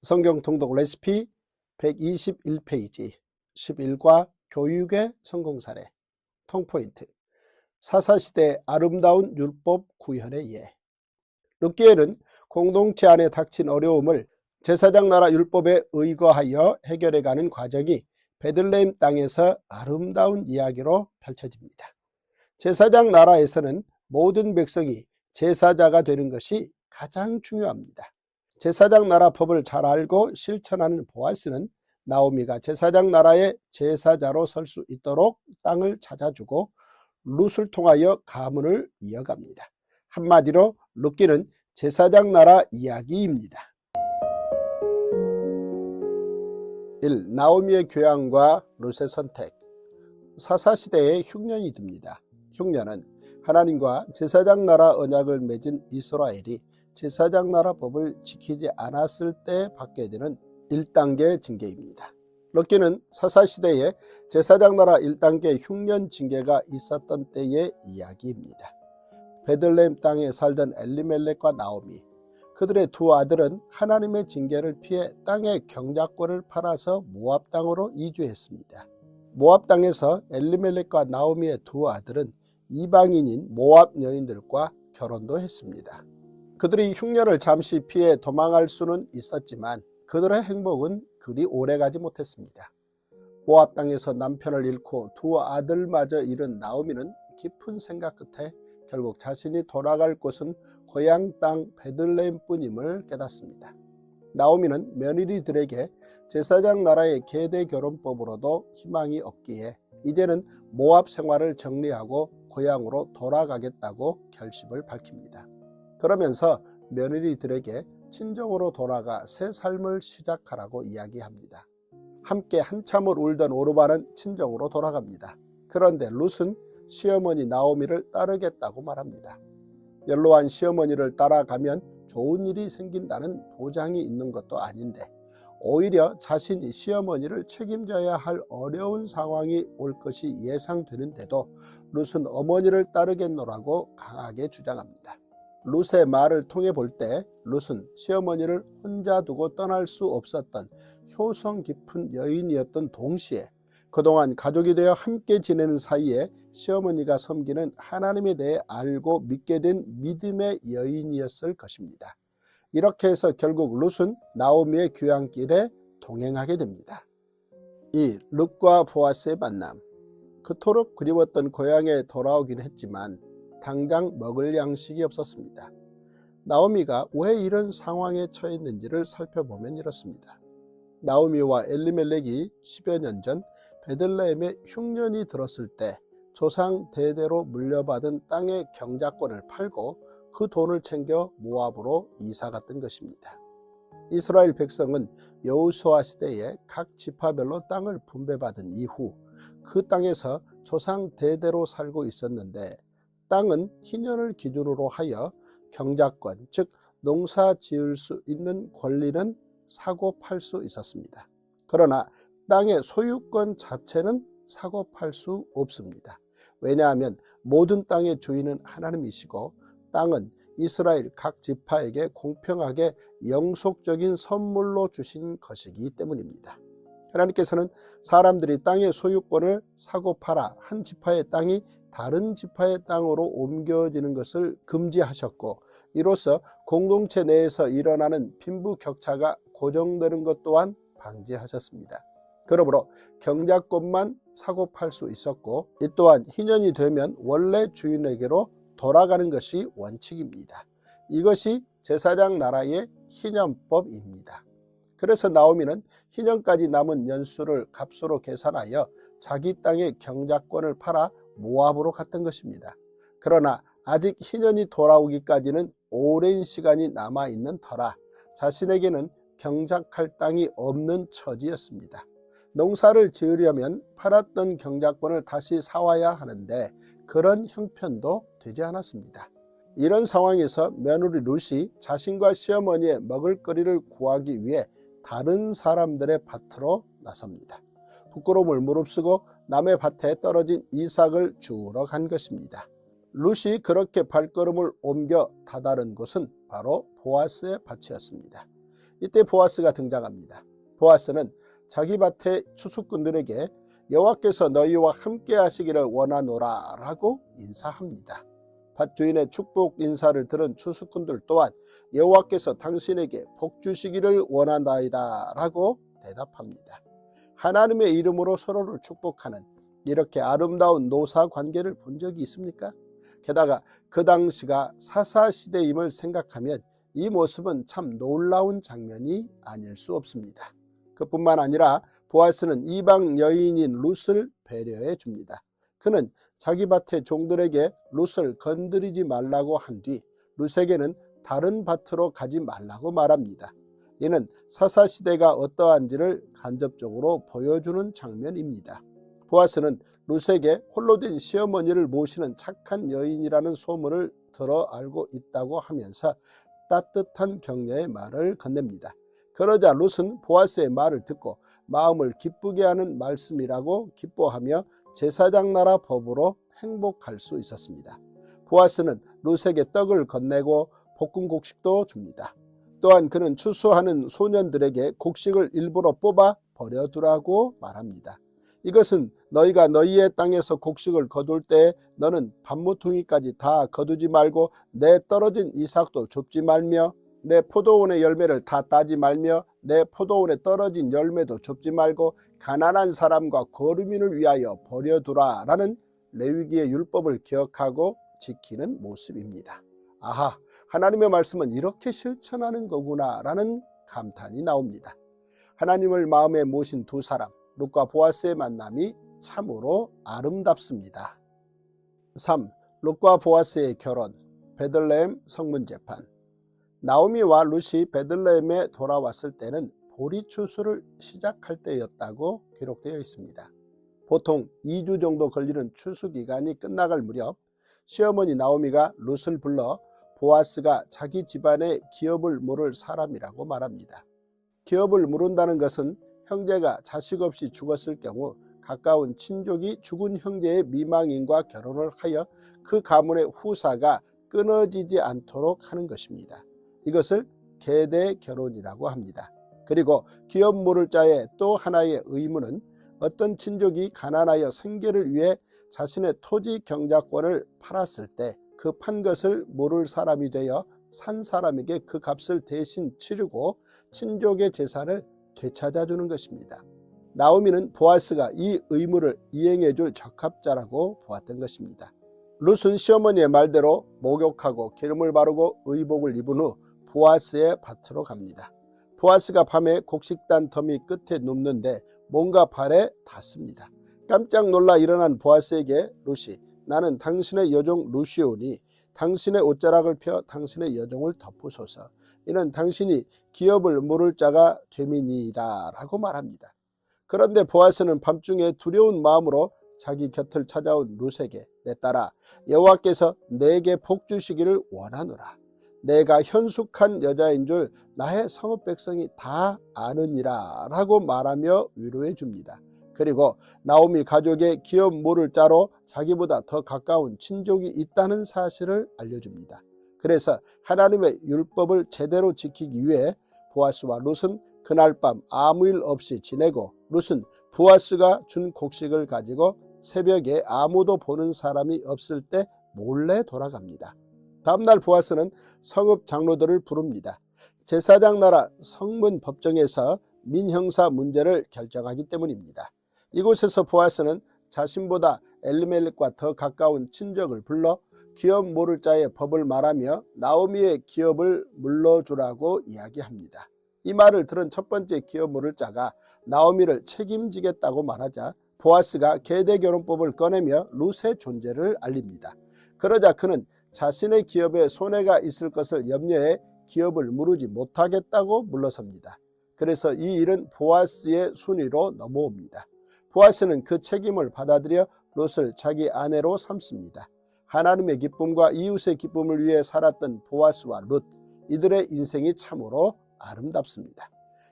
성경 통독 레시피 121페이지 11과 교육의 성공 사례 통포인트 사사시대 아름다운 율법 구현의 예. 룻기에는 공동체 안에 닥친 어려움을 제사장 나라 율법에 의거하여 해결해가는 과정이 베들레헴 땅에서 아름다운 이야기로 펼쳐집니다. 제사장 나라에서는 모든 백성이 제사자가 되는 것이 가장 중요합니다. 제사장 나라 법을 잘 알고 실천하는 보아스는 나오미가 제사장 나라의 제사자로 설 수 있도록 땅을 찾아주고 룻을 통하여 가문을 이어갑니다. 한마디로 룻기는 제사장 나라 이야기입니다. 1. 나오미의 교양과 룻의 선택. 사사시대에 흉년이 듭니다. 흉년은 하나님과 제사장 나라 언약을 맺은 이스라엘이 제사장 나라 법을 지키지 않았을 때 받게 되는 1단계 징계입니다. 룻기는 사사시대에 제사장 나라 1단계 흉년 징계가 있었던 때의 이야기입니다. 베들레헴 땅에 살던 엘리멜렉과 나오미, 그들의 두 아들은 하나님의 징계를 피해 땅의 경작권을 팔아서 모압 땅으로 이주했습니다. 모압 땅에서 엘리멜렉과 나오미의 두 아들은 이방인인 모압 여인들과 결혼도 했습니다. 그들이 흉년을 잠시 피해 도망할 수는 있었지만 그들의 행복은 그리 오래가지 못했습니다. 모압 땅에서 남편을 잃고 두 아들마저 잃은 나오미는 깊은 생각 끝에 결국 자신이 돌아갈 곳은 고향 땅 베들레헴뿐임을 깨닫습니다. 나오미는 며느리들에게 제사장 나라의 계대 결혼법으로도 희망이 없기에 이제는 모압 생활을 정리하고 고향으로 돌아가겠다고 결심을 밝힙니다. 그러면서 며느리들에게 친정으로 돌아가 새 삶을 시작하라고 이야기합니다. 함께 한참을 울던 오르바는 친정으로 돌아갑니다. 그런데 룻은 시어머니 나오미를 따르겠다고 말합니다. 연로한 시어머니를 따라가면 좋은 일이 생긴다는 보장이 있는 것도 아닌데 오히려 자신이 시어머니를 책임져야 할 어려운 상황이 올 것이 예상되는데도 룻은 어머니를 따르겠노라고 강하게 주장합니다. 룻의 말을 통해 볼 때 룻은 시어머니를 혼자 두고 떠날 수 없었던 효성 깊은 여인이었던 동시에 그동안 가족이 되어 함께 지내는 사이에 시어머니가 섬기는 하나님에 대해 알고 믿게 된 믿음의 여인이었을 것입니다. 이렇게 해서 결국 룻은 나오미의 귀향길에 동행하게 됩니다. 2. 룻과 보아스의 만남. 그토록 그리웠던 고향에 돌아오긴 했지만 당장 먹을 양식이 없었습니다. 나오미가 왜 이런 상황에 처했는지를 살펴보면 이렇습니다. 나오미와 엘리멜렉이 10여 년 전 베들레헴에 흉년이 들었을 때 조상 대대로 물려받은 땅의 경작권을 팔고 그 돈을 챙겨 모압으로 이사 갔던 것입니다. 이스라엘 백성은 여호수아 시대에 각 지파별로 땅을 분배받은 이후 그 땅에서 조상 대대로 살고 있었는데 땅은 희년을 기준으로 하여 경작권, 즉 농사 지을 수 있는 권리는 사고 팔 수 있었습니다. 그러나 땅의 소유권 자체는 사고 팔 수 없습니다. 왜냐하면 모든 땅의 주인은 하나님이시고 땅은 이스라엘 각 지파에게 공평하게 영속적인 선물로 주신 것이기 때문입니다. 하나님께서는 사람들이 땅의 소유권을 사고 팔아 한 지파의 땅이 다른 지파의 땅으로 옮겨지는 것을 금지하셨고 이로써 공동체 내에서 일어나는 빈부격차가 고정되는 것 또한 방지하셨습니다. 그러므로 경작권만 사고 팔 수 있었고 이 또한 희년이 되면 원래 주인에게로 돌아가는 것이 원칙입니다. 이것이 제사장 나라의 희년법입니다. 그래서 나오미는 희년까지 남은 연수를 값으로 계산하여 자기 땅의 경작권을 팔아 모압으로 갔던 것입니다. 그러나 아직 희년이 돌아오기까지는 오랜 시간이 남아있는 터라 자신에게는 경작할 땅이 없는 처지였습니다. 농사를 지으려면 팔았던 경작권을 다시 사와야 하는데 그런 형편도 되지 않았습니다. 이런 상황에서 며느리 룻이 자신과 시어머니의 먹을거리를 구하기 위해 다른 사람들의 밭으로 나섭니다. 부끄러움을 무릅쓰고 남의 밭에 떨어진 이삭을 주우러 간 것입니다. 룻이 그렇게 발걸음을 옮겨 다다른 곳은 바로 보아스의 밭이었습니다. 이때 보아스가 등장합니다. 보아스는 자기 밭의 추수꾼들에게 여호와께서 너희와 함께 하시기를 원하노라 라고 인사합니다. 밭주인의 축복 인사를 들은 추수꾼들 또한 여호와께서 당신에게 복 주시기를 원한다이다 라고 대답합니다. 하나님의 이름으로 서로를 축복하는 이렇게 아름다운 노사 관계를 본 적이 있습니까? 게다가 그 당시가 사사시대임을 생각하면 이 모습은 참 놀라운 장면이 아닐 수 없습니다. 그뿐만 아니라 보아스는 이방 여인인 룻을 배려해 줍니다. 그는 자기 밭의 종들에게 룻을 건드리지 말라고 한 뒤 룻에게는 다른 밭으로 가지 말라고 말합니다. 이는 사사시대가 어떠한지를 간접적으로 보여주는 장면입니다. 보아스는 룻에게 홀로 된 시어머니를 모시는 착한 여인이라는 소문을 들어 알고 있다고 하면서 따뜻한 격려의 말을 건넵니다. 그러자 룻은 보아스의 말을 듣고 마음을 기쁘게 하는 말씀이라고 기뻐하며 제사장 나라 법으로 행복할 수 있었습니다. 보아스는 룻에게 떡을 건네고 볶은 곡식도 줍니다. 또한 그는 추수하는 소년들에게 곡식을 일부러 뽑아 버려두라고 말합니다. 이것은 너희가 너희의 땅에서 곡식을 거둘 때 너는 밭모퉁이까지 다 거두지 말고 내 떨어진 이삭도 줍지 말며 내 포도원의 열매를 다 따지 말며 내 포도원에 떨어진 열매도 줍지 말고 가난한 사람과 거류민을 위하여 버려두라 라는 레위기의 율법을 기억하고 지키는 모습입니다. 아하, 하나님의 말씀은 이렇게 실천하는 거구나 라는 감탄이 나옵니다. 하나님을 마음에 모신 두 사람, 룻과 보아스의 만남이 참으로 아름답습니다. 3. 룻과 보아스의 결혼, 베들레헴 성문재판. 나오미와 룻이 베들레헴에 돌아왔을 때는 보리추수를 시작할 때였다고 기록되어 있습니다. 보통 2주 정도 걸리는 추수기간이 끝나갈 무렵 시어머니 나오미가 룻을 불러 보아스가 자기 집안의 기업을 물을 사람이라고 말합니다. 기업을 물은다는 것은 형제가 자식 없이 죽었을 경우 가까운 친족이 죽은 형제의 미망인과 결혼을 하여 그 가문의 후사가 끊어지지 않도록 하는 것입니다. 이것을 계대 결혼이라고 합니다. 그리고 기업 물을 자의 또 하나의 의무는 어떤 친족이 가난하여 생계를 위해 자신의 토지 경작권을 팔았을 때 그 판 것을 물을 사람이 되어 산 사람에게 그 값을 대신 치르고 친족의 재산을 되찾아 주는 것입니다. 나오미는 보아스가 이 의무를 이행해 줄 적합자라고 보았던 것입니다. 룻은 시어머니의 말대로 목욕하고 기름을 바르고 의복을 입은 후 보아스의 밭으로 갑니다. 보아스가 밤에 곡식단 더미 끝에 눕는데 뭔가 발에 닿습니다. 깜짝 놀라 일어난 보아스에게 룻이 나는 당신의 여종 룻이오니 당신의 옷자락을 펴 당신의 여종을 덮으소서. 이는 당신이 기업을 물을 자가 됨이니이다 라고 말합니다. 그런데 보아스는 밤중에 두려운 마음으로 자기 곁을 찾아온 룻에게 내 딸아 여호와께서 내게 복 주시기를 원하노라. 내가 현숙한 여자인 줄 나의 성읍 백성이 다 아느니라 라고 말하며 위로해 줍니다. 그리고 나오미 가족의 기업 물을 자로 자기보다 더 가까운 친족이 있다는 사실을 알려줍니다. 그래서 하나님의 율법을 제대로 지키기 위해 보아스와 룻은 그날 밤 아무 일 없이 지내고 룻은 보아스가 준 곡식을 가지고 새벽에 아무도 보는 사람이 없을 때 몰래 돌아갑니다. 다음날 보아스는 성읍 장로들을 부릅니다. 제사장 나라 성문 법정에서 민형사 문제를 결정하기 때문입니다. 이곳에서 보아스는 자신보다 엘리멜렉과 더 가까운 친족을 불러 기업 물을 자의 법을 말하며 나오미의 기업을 물러주라고 이야기합니다. 이 말을 들은 첫 번째 기업 물을 자가 나오미를 책임지겠다고 말하자 보아스가 계대결혼법을 꺼내며 룻의 존재를 알립니다. 그러자 그는 자신의 기업에 손해가 있을 것을 염려해 기업을 무르지 못하겠다고 물러섭니다. 그래서 이 일은 보아스의 순위로 넘어옵니다. 보아스는 그 책임을 받아들여 룻을 자기 아내로 삼습니다. 하나님의 기쁨과 이웃의 기쁨을 위해 살았던 보아스와 룻, 이들의 인생이 참으로 아름답습니다.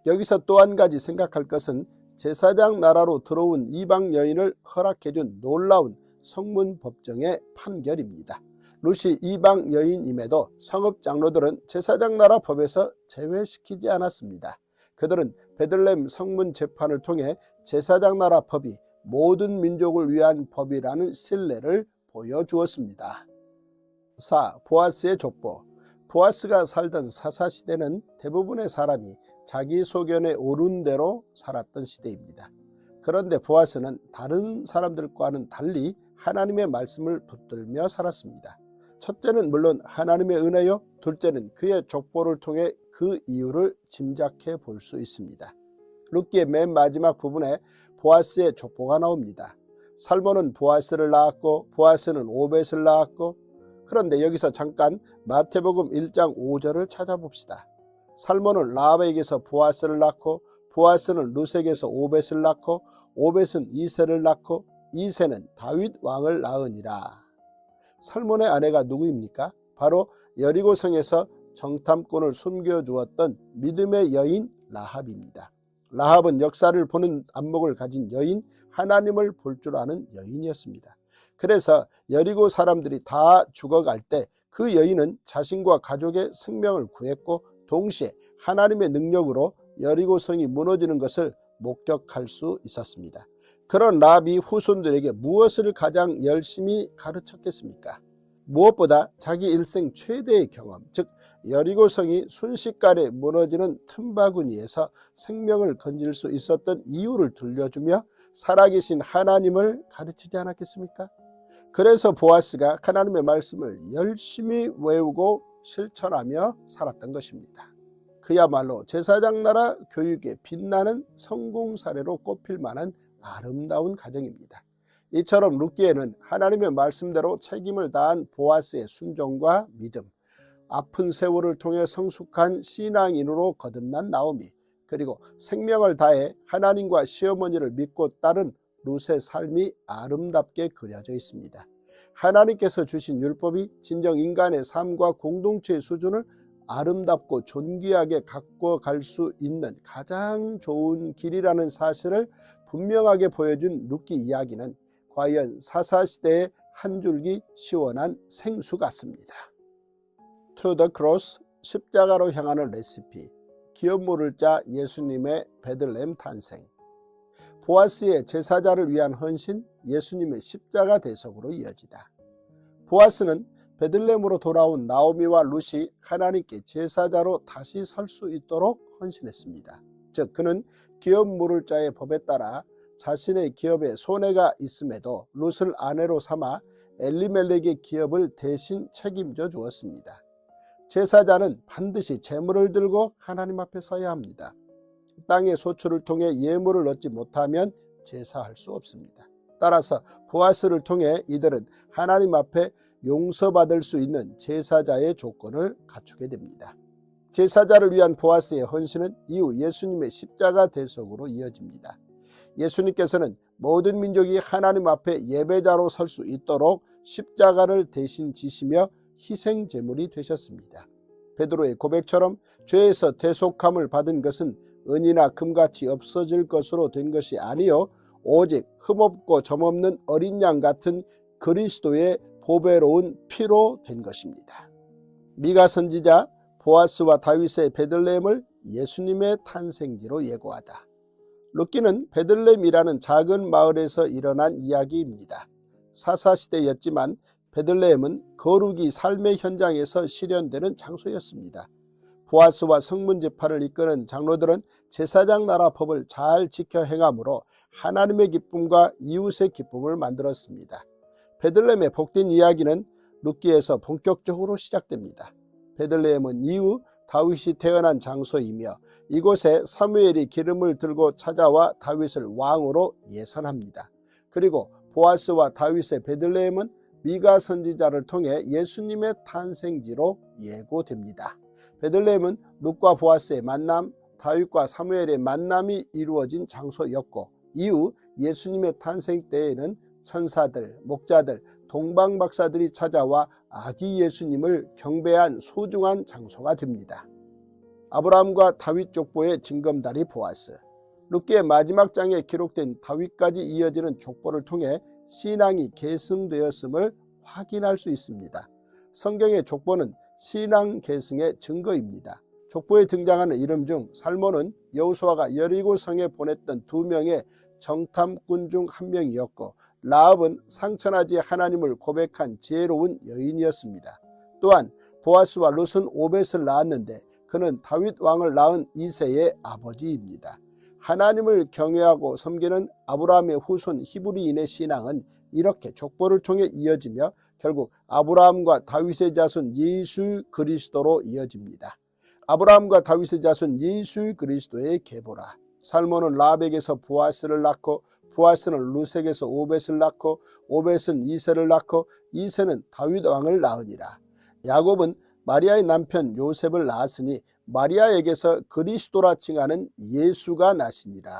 여기서 또 한 가지 생각할 것은 제사장 나라로 들어온 이방 여인을 허락해준 놀라운 성문 법정의 판결입니다. 룻이 이방 여인임에도 성읍 장로들은 제사장 나라 법에서 제외시키지 않았습니다. 그들은 베들레헴 성문 재판을 통해 제사장 나라 법이 모든 민족을 위한 법이라는 신뢰를 보여주었습니다. 4. 보아스의 족보. 보아스가 살던 사사시대는 대부분의 사람이 자기 소견에 오른 대로 살았던 시대입니다. 그런데 보아스는 다른 사람들과는 달리 하나님의 말씀을 붙들며 살았습니다. 첫째는 물론 하나님의 은혜요, 둘째는 그의 족보를 통해 그 이유를 짐작해 볼 수 있습니다. 룻기의 맨 마지막 부분에 보아스의 족보가 나옵니다. 살몬은 보아스를 낳았고 보아스는 오벳을 낳았고, 그런데 여기서 잠깐 마태복음 1장 5절을 찾아봅시다. 살몬은 라합에게서 보아스를 낳고 보아스는 룻에게서 오벳을 낳고 오벳은 이새를 낳고 이새는 다윗 왕을 낳으니라. 살몬의 아내가 누구입니까? 바로 여리고성에서 정탐꾼을 숨겨주었던 믿음의 여인 라합입니다. 라합은 역사를 보는 안목을 가진 여인, 하나님을 볼 줄 아는 여인이었습니다. 그래서 여리고 사람들이 다 죽어갈 때 그 여인은 자신과 가족의 생명을 구했고 동시에 하나님의 능력으로 여리고성이 무너지는 것을 목격할 수 있었습니다. 그런 라합이 후손들에게 무엇을 가장 열심히 가르쳤겠습니까? 무엇보다 자기 일생 최대의 경험, 즉 여리고성이 순식간에 무너지는 틈바구니에서 생명을 건질 수 있었던 이유를 들려주며 살아계신 하나님을 가르치지 않았겠습니까? 그래서 보아스가 하나님의 말씀을 열심히 외우고 실천하며 살았던 것입니다. 그야말로 제사장 나라 교육에 빛나는 성공 사례로 꼽힐 만한 아름다운 가정입니다. 이처럼 룻기에는 하나님의 말씀대로 책임을 다한 보아스의 순종과 믿음, 아픈 세월을 통해 성숙한 신앙인으로 거듭난 나오미, 그리고 생명을 다해 하나님과 시어머니를 믿고 따른 룻의 삶이 아름답게 그려져 있습니다. 하나님께서 주신 율법이 진정 인간의 삶과 공동체의 수준을 아름답고 존귀하게 갖고 갈 수 있는 가장 좋은 길이라는 사실을 분명하게 보여준 룻기 이야기는 과연 사사시대의 한 줄기 시원한 생수 같습니다. To the cross, 십자가로 향하는 레시피, 기업 물을 자 예수님의 베들레헴 탄생. 보아스의 제사자를 위한 헌신, 예수님의 십자가 대속으로 이어지다. 보아스는 베들레헴으로 돌아온 나오미와 룻이 하나님께 제사자로 다시 설 수 있도록 헌신했습니다. 즉 그는 기업 물을 자의 법에 따라 자신의 기업에 손해가 있음에도 룻을 아내로 삼아 엘리멜렉의 기업을 대신 책임져 주었습니다. 제사자는 반드시 제물을 들고 하나님 앞에 서야 합니다. 땅의 소출을 통해 예물을 얻지 못하면 제사할 수 없습니다. 따라서 보아스를 통해 이들은 하나님 앞에 용서받을 수 있는 제사자의 조건을 갖추게 됩니다. 제사자를 위한 보아스의 헌신은 이후 예수님의 십자가 대속으로 이어집니다. 예수님께서는 모든 민족이 하나님 앞에 예배자로 설 수 있도록 십자가를 대신 지시며 희생 제물이 되셨습니다. 베드로의 고백처럼 죄에서 대속함을 받은 것은 은이나 금같이 없어질 것으로 된 것이 아니요 오직 흠없고 점없는 어린 양 같은 그리스도의 보배로운 피로 된 것입니다. 미가 선지자 보아스와 다윗의 베들레헴을 예수님의 탄생지로 예고하다. 룻기는 베들레헴이라는 작은 마을에서 일어난 이야기입니다. 사사시대였지만 베들레헴은 거룩이 삶의 현장에서 실현되는 장소였습니다. 보아스와 성문제파를 이끄는 장로들은 제사장 나라 법을 잘 지켜 행함으로 하나님의 기쁨과 이웃의 기쁨을 만들었습니다. 베들레헴의 복된 이야기는 룻기에서 본격적으로 시작됩니다. 베들레헴은 이후 다윗이 태어난 장소이며 이곳에 사무엘이 기름을 들고 찾아와 다윗을 왕으로 예선합니다. 그리고 보아스와 다윗의 베들레헴은 미가 선지자를 통해 예수님의 탄생지로 예고됩니다. 베들레헴은 룻과 보아스의 만남, 다윗과 사무엘의 만남이 이루어진 장소였고 이후 예수님의 탄생 때에는 천사들, 목자들, 동방박사들이 찾아와 아기 예수님을 경배한 소중한 장소가 됩니다. 아브라함과 다윗 족보의 징검다리 보아스. 룻기의 마지막 장에 기록된 다윗까지 이어지는 족보를 통해 신앙이 계승되었음을 확인할 수 있습니다. 성경의 족보는 신앙 계승의 증거입니다. 족보에 등장하는 이름 중 살몬은 여호수아가 여리고성에 보냈던 2명의 정탐꾼 중 한 명이었고, 라합은 상천하지 하나님을 고백한 지혜로운 여인이었습니다. 또한 보아스와 룻은 오벳을 낳았는데 그는 다윗 왕을 낳은 이새의 아버지입니다. 하나님을 경외하고 섬기는 아브라함의 후손 히브리인의 신앙은 이렇게 족보를 통해 이어지며 결국 아브라함과 다윗의 자손 예수 그리스도로 이어집니다. 아브라함과 다윗의 자손 예수 그리스도의 계보라. 살몬은 라합에게서 보아스를 낳고, 보아스는 룻에게서 오벳을 낳고, 오벳은 이새를 낳고, 이새는 다윗 왕을 낳으니라. 야곱은 마리아의 남편 요셉을 낳았으니 마리아에게서 그리스도라 칭하는 예수가 나시니라.